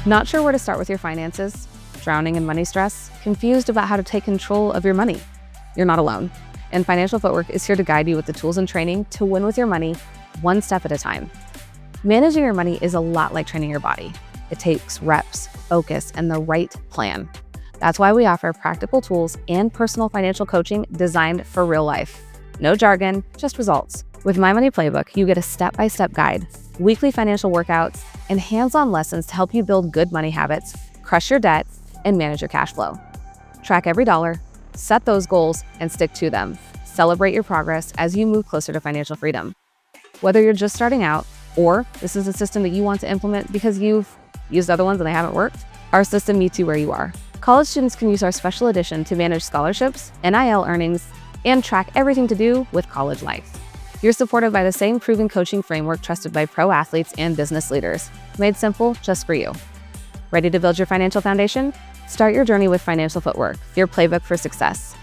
Not sure where to start with your finances? Drowning in money stress? Confused about how to take control of your money? You're not alone. And Financial Footwork is here to guide you with the tools and training to win with your money, one step at a time. Managing your money is a lot like training your body. It takes reps, focus, and the right plan. That's why we offer practical tools and personal financial coaching designed for real life. No jargon, just results. With My Money Playbook, you get a step-by-step guide, weekly financial workouts, and hands-on lessons to help you build good money habits, crush your debt, and manage your cash flow. Track every dollar, set those goals, and stick to them. Celebrate your progress as you move closer to financial freedom. Whether you're just starting out, or this is a system that you want to implement because you've used other ones and they haven't worked, our system meets you where you are. College students can use our special edition to manage scholarships, NIL earnings, and track everything to do with college life. You're supported by the same proven coaching framework trusted by pro athletes and business leaders, made simple just for you. Ready to build your financial foundation? Start your journey with Financial Footwork, your playbook for success.